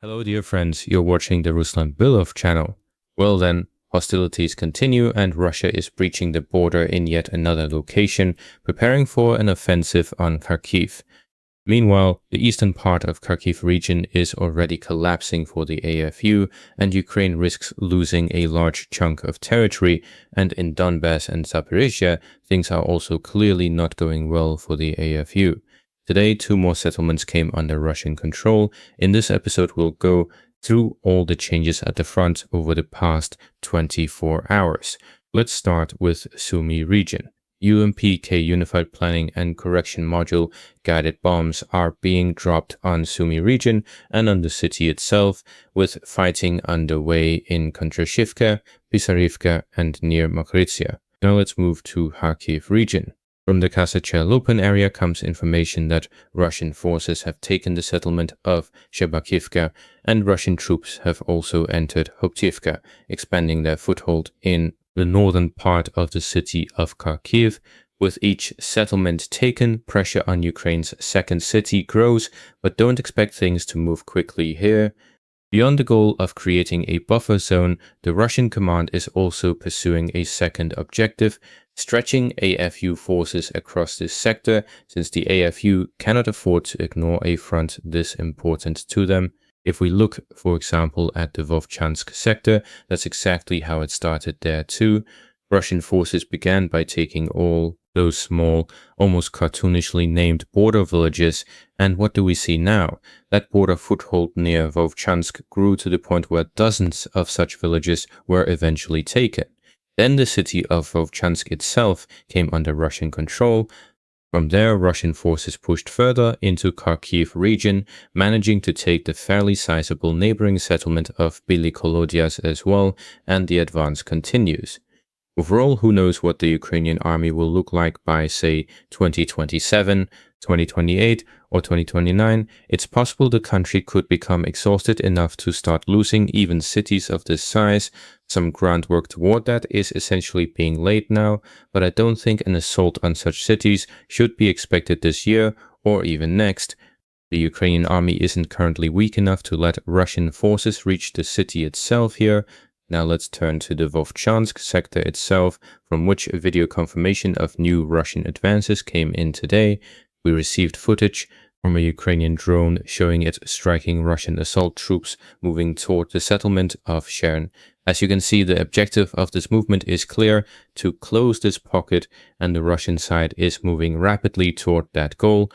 Hello dear friends, you're watching the Ruslan Bilov channel. Well then, hostilities continue and Russia is breaching the border in yet another location, preparing for an offensive on Kharkiv. Meanwhile, the eastern part of Kharkiv region is already collapsing for the AFU and Ukraine risks losing a large chunk of territory, and in Donbass and Separatia, things are also clearly not going well for the AFU. Today, 2 more settlements came under Russian control. In this episode, we'll go through all the changes at the front over the past 24 hours. Let's start with Sumy region. UMPK Unified Planning and Correction Module guided bombs are being dropped on Sumy region and on the city itself, with fighting underway in Kontrashivka, Pisarivka, and near Makritsia. Now let's move to Kharkiv region. From the Kasachay-Lopan area comes information that Russian forces have taken the settlement of Shebakivka, and Russian troops have also entered Hoptivka, expanding their foothold in the northern part of the city of Kharkiv. With each settlement taken, pressure on Ukraine's second city grows, but don't expect things to move quickly here. Beyond the goal of creating a buffer zone, the Russian command is also pursuing a second objective, stretching AFU forces across this sector, since the AFU cannot afford to ignore a front this important to them. If we look, for example, at the Vovchansk sector, that's exactly how it started there too. Russian forces began by taking all those small, almost cartoonishly named border villages, and what do we see now? That border foothold near Vovchansk grew to the point where dozens of such villages were eventually taken. Then the city of Vovchansk itself came under Russian control. From there, Russian forces pushed further into Kharkiv region, managing to take the fairly sizable neighboring settlement of Byly-Kolodyaz as well, and the advance continues. Overall, who knows what the Ukrainian army will look like by, say, 2027, 2028, or 2029. It's possible the country could become exhausted enough to start losing even cities of this size. Some groundwork toward that is essentially being laid now, but I don't think an assault on such cities should be expected this year or even next. The Ukrainian army isn't currently weak enough to let Russian forces reach the city itself here. Now let's turn to the Vovchansk sector itself, from which a video confirmation of new Russian advances came in today. We received footage from a Ukrainian drone showing it striking Russian assault troops moving toward the settlement of Shern. As you can see, the objective of this movement is clear: to close this pocket, and the Russian side is moving rapidly toward that goal.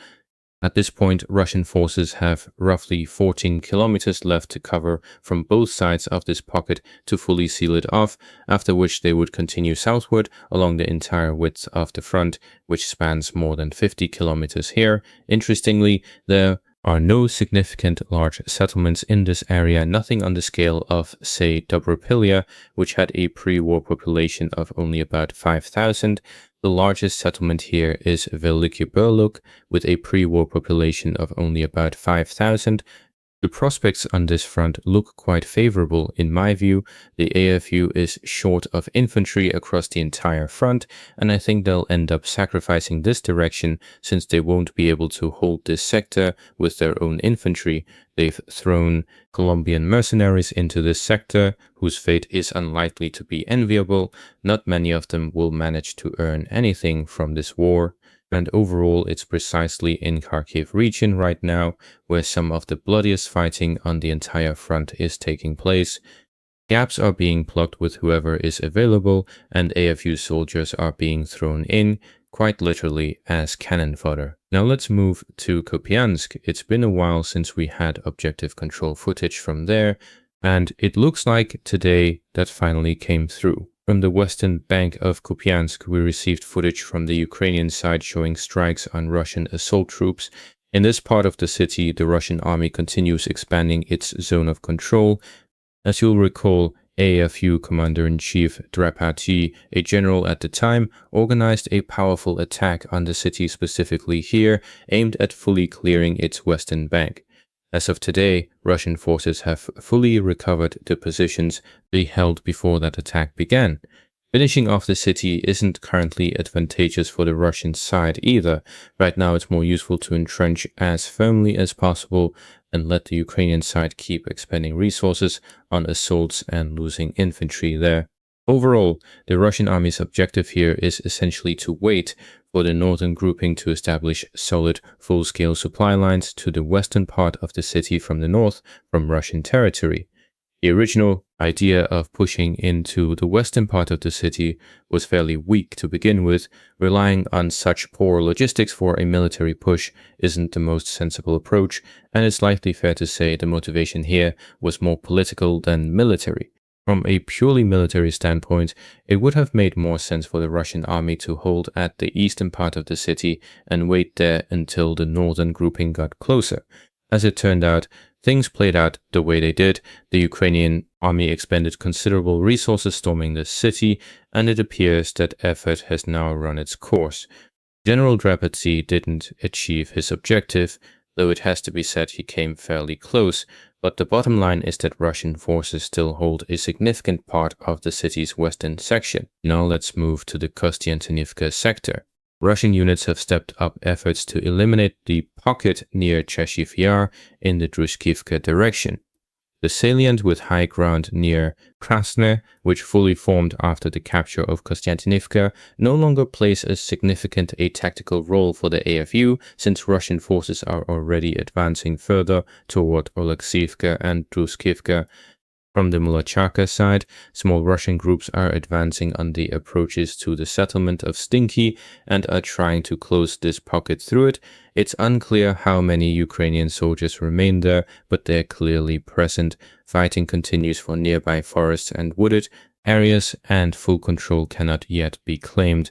At this point, Russian forces have roughly 14 kilometers left to cover from both sides of this pocket to fully seal it off, after which they would continue southward along the entire width of the front, which spans more than 50 kilometers here. Interestingly, there are no significant large settlements in this area, nothing on the scale of, say, Dropilia, which had a pre-war population of only about 5,000. The largest settlement here is Veliki Burluk, with a pre-war population of only about 5,000. The prospects on this front look quite favorable in my view. The AFU is short of infantry across the entire front, and I think they'll end up sacrificing this direction since they won't be able to hold this sector with their own infantry. They've thrown Colombian mercenaries into this sector, whose fate is unlikely to be enviable. Not many of them will manage to earn anything from this war. And overall, it's precisely in Kharkiv region right now where some of the bloodiest fighting on the entire front is taking place. Gaps are being plugged with whoever is available, and AFU soldiers are being thrown in, quite literally, as cannon fodder. Now let's move to Kupansk. It's been a while since we had objective control footage from there, and it looks like today that finally came through. From the western bank of Kupansk, we received footage from the Ukrainian side showing strikes on Russian assault troops. In this part of the city, the Russian army continues expanding its zone of control. As you'll recall, AFU Commander-in-Chief Dropilia, a general at the time, organized a powerful attack on the city specifically here, aimed at fully clearing its western bank. As of today, Russian forces have fully recovered the positions they held before that attack began. Finishing off the city isn't currently advantageous for the Russian side either. Right now it's more useful to entrench as firmly as possible and let the Ukrainian side keep expending resources on assaults and losing infantry there. Overall, the Russian army's objective here is essentially to wait for the northern grouping to establish solid, full-scale supply lines to the western part of the city from the north from Russian territory. The original idea of pushing into the western part of the city was fairly weak to begin with. Relying on such poor logistics for a military push isn't the most sensible approach, and it's likely fair to say the motivation here was more political than military. From a purely military standpoint, it would have made more sense for the Russian army to hold at the eastern part of the city and wait there until the northern grouping got closer. As it turned out, things played out the way they did. The Ukrainian army expended considerable resources storming the city, and it appears that effort has now run its course. General Dropilia didn't achieve his objective, though it has to be said he came fairly close. But the bottom line is that Russian forces still hold a significant part of the city's western section. Now let's move to the Costantene sector. Russian units have stepped up efforts to eliminate the pocket near Cheshiv Yar in the Dropilia direction. The salient with high ground near Krasne, which fully formed after the capture of Costantene, no longer plays as significant a tactical role for the AFU, since Russian forces are already advancing further toward Oleksivka and Dropilia. From the Mulacharka side, small Russian groups are advancing on the approaches to the settlement of Stinky and are trying to close this pocket through it. It's unclear how many Ukrainian soldiers remain there, but they're clearly present. Fighting continues for nearby forests and wooded areas, and full control cannot yet be claimed.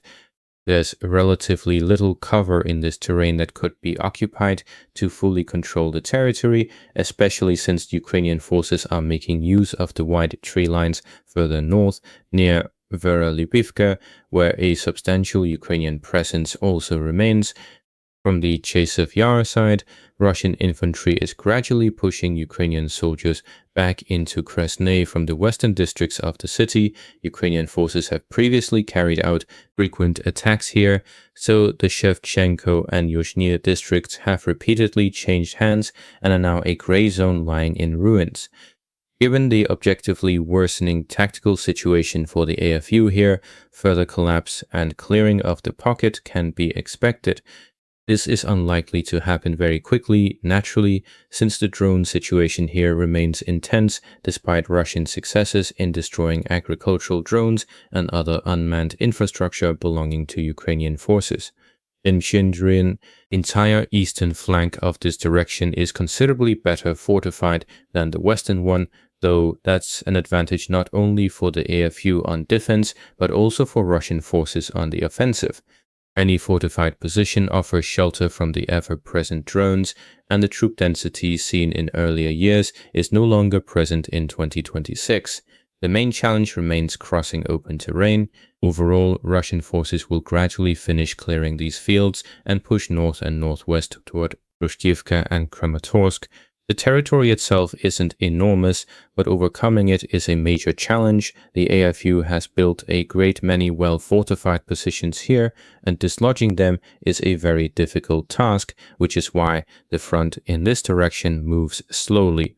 There's relatively little cover in this terrain that could be occupied to fully control the territory, especially since Ukrainian forces are making use of the wide tree lines further north near Verolybivka, where a substantial Ukrainian presence also remains. From the Cheshiv Yar side, Russian infantry is gradually pushing Ukrainian soldiers back into Krasne from the western districts of the city. Ukrainian forces have previously carried out frequent attacks here, so the Shevchenko and Yuzhny districts have repeatedly changed hands and are now a gray zone lying in ruins. Given the objectively worsening tactical situation for the AFU here, further collapse and clearing of the pocket can be expected. This is unlikely to happen very quickly, naturally, since the drone situation here remains intense despite Russian successes in destroying agricultural drones and other unmanned infrastructure belonging to Ukrainian forces. In Shindrin, the entire eastern flank of this direction is considerably better fortified than the western one, though that's an advantage not only for the AFU on defense, but also for Russian forces on the offensive. Any fortified position offers shelter from the ever-present drones, and the troop density seen in earlier years is no longer present in 2026. The main challenge remains crossing open terrain. Overall, Russian forces will gradually finish clearing these fields and push north and northwest toward Dropilia and Kramatorsk. The territory itself isn't enormous, but overcoming it is a major challenge. The AFU has built a great many well-fortified positions here, and dislodging them is a very difficult task, which is why the front in this direction moves slowly.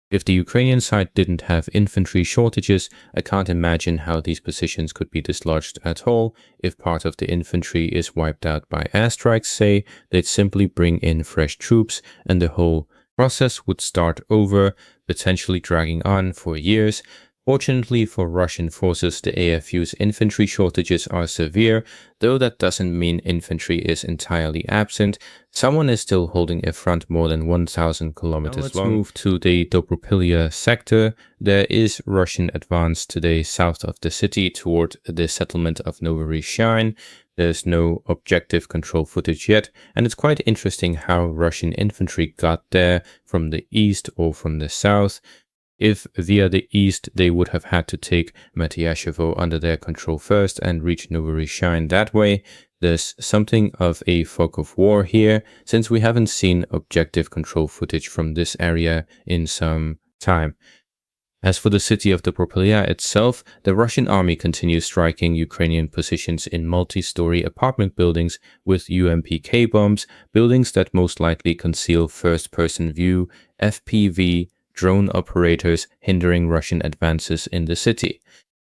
If the Ukrainian side didn't have infantry shortages, I can't imagine how these positions could be dislodged at all. If part of the infantry is wiped out by airstrikes, say, they'd simply bring in fresh troops, and the whole process would start over, potentially dragging on for years. Fortunately for Russian forces, the AFU's infantry shortages are severe, though that doesn't mean infantry is entirely absent. Someone is still holding a front more than 1,000 kilometers long. Let's move to the Dropilia sector. There is Russian advance today south of the city toward the settlement of Novorossiysk. There's no objective control footage yet, and it's quite interesting how Russian infantry got there from the east or from the south. If via the east they would have had to take Matyashevo under their control first and reach Novorossiysk that way, there's something of a fog of war here, since we haven't seen objective control footage from this area in some time. As for the city of Dropilia itself, the Russian army continues striking Ukrainian positions in multi-story apartment buildings with UMPK bombs, buildings that most likely conceal first-person view, FPV, drone operators hindering Russian advances in the city.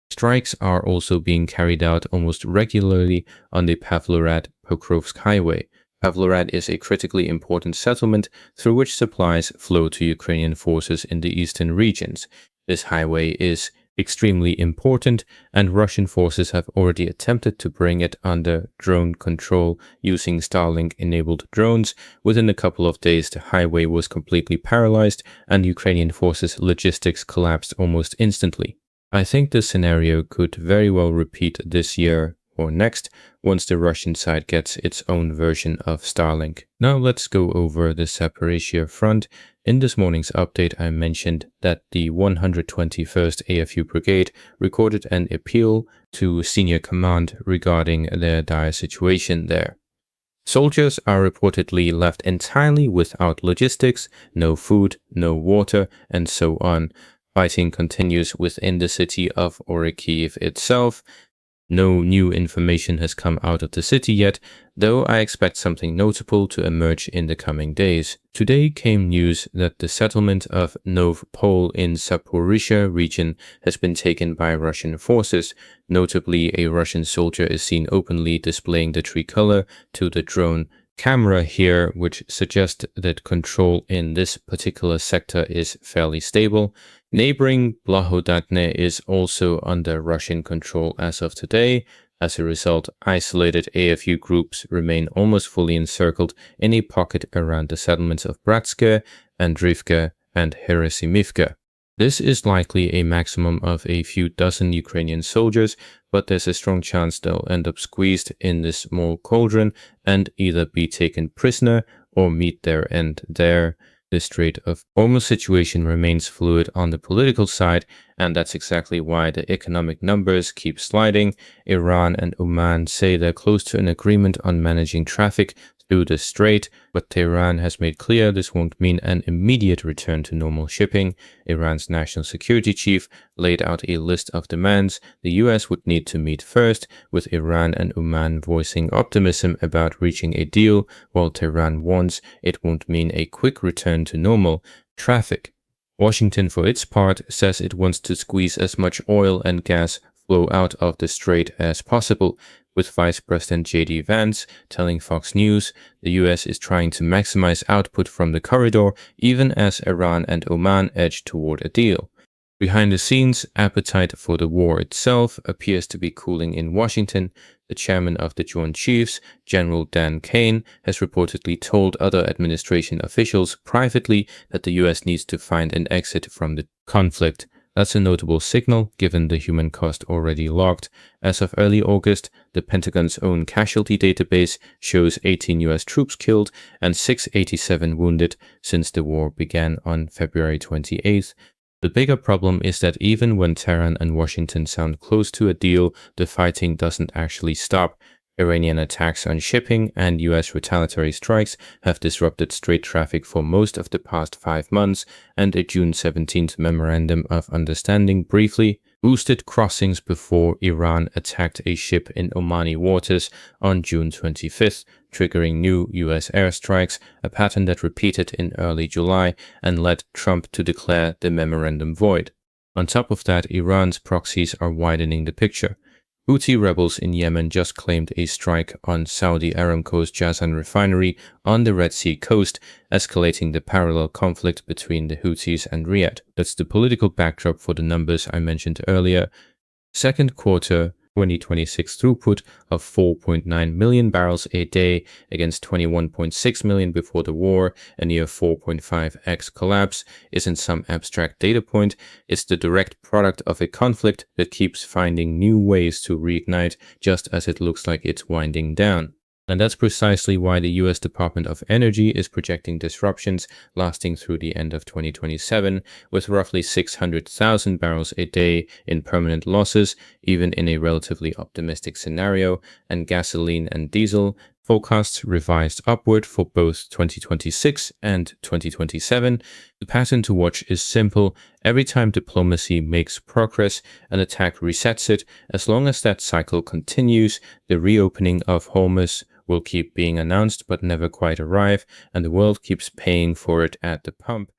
Strikes are also being carried out almost regularly on the Pavlorad-Pokrovsk highway. Pavlorad is a critically important settlement through which supplies flow to Ukrainian forces in the eastern regions. This highway is extremely important, and Russian forces have already attempted to bring it under drone control using Starlink-enabled drones. Within a couple of days, the highway was completely paralyzed, and Ukrainian forces' logistics collapsed almost instantly. I think this scenario could very well repeat this year or next, once the Russian side gets its own version of Starlink. Now let's go over the Separatia front. In this morning's update, I mentioned that the 121st AFU Brigade recorded an appeal to senior command regarding their dire situation there. Soldiers are reportedly left entirely without logistics, no food, no water, and so on. Fighting continues within the city of Kharkiv itself. No new information has come out of the city yet, though I expect something notable to emerge in the coming days. Today came news that the settlement of Novopol in Separatia region has been taken by Russian forces. Notably, a Russian soldier is seen openly displaying the tricolor to the drone camera here, which suggests that control in this particular sector is fairly stable. Neighboring Blahodatne is also under Russian control as of today. As a result, isolated AFU groups remain almost fully encircled in a pocket around the settlements of Bratske, Andrivka, and Herasimivka. This is likely a maximum of a few dozen Ukrainian soldiers, but there's a strong chance they'll end up squeezed in this small cauldron and either be taken prisoner or meet their end there. The Strait of Hormuz situation remains fluid on the political side, and that's exactly why the economic numbers keep sliding. Iran and Oman say they're close to an agreement on managing traffic through the strait, but Tehran has made clear this won't mean an immediate return to normal shipping. Iran's national security chief laid out a list of demands the US would need to meet first, with Iran and Oman voicing optimism about reaching a deal, while Tehran warns it won't mean a quick return to normal traffic. Washington, for its part, says it wants to squeeze as much oil and gas flow out of the strait as possible, with Vice President J.D. Vance telling Fox News the U.S. is trying to maximize output from the corridor even as Iran and Oman edge toward a deal. Behind the scenes, appetite for the war itself appears to be cooling in Washington. The chairman of the Joint Chiefs, General Dan Kane, has reportedly told other administration officials privately that the U.S. needs to find an exit from the conflict. That's a notable signal, given the human cost already logged. As of early August, the Pentagon's own casualty database shows 18 US troops killed and 687 wounded since the war began on February 28th. The bigger problem is that even when Tehran and Washington sound close to a deal, the fighting doesn't actually stop. Iranian attacks on shipping and US retaliatory strikes have disrupted strait traffic for most of the past 5 months, and a June 17th Memorandum of Understanding briefly boosted crossings before Iran attacked a ship in Omani waters on June 25th, triggering new US airstrikes, a pattern that repeated in early July and led Trump to declare the memorandum void. On top of that, Iran's proxies are widening the picture. Houthi rebels in Yemen just claimed a strike on Saudi Aramco's Jazan refinery on the Red Sea coast, escalating the parallel conflict between the Houthis and Riyadh. That's the political backdrop for the numbers I mentioned earlier. Second quarter 2026 throughput of 4.9 million barrels a day against 21.6 million before the war, a near 4.5x collapse, isn't some abstract data point. It's the direct product of a conflict that keeps finding new ways to reignite just as it looks like it's winding down. And that's precisely why the US Department of Energy is projecting disruptions lasting through the end of 2027, with roughly 600,000 barrels a day in permanent losses, even in a relatively optimistic scenario, and gasoline and diesel forecasts revised upward for both 2026 and 2027. The pattern to watch is simple. Every time diplomacy makes progress, an attack resets it. As long as that cycle continues, the reopening of Hormuz will keep being announced but never quite arrive, and the world keeps paying for it at the pump.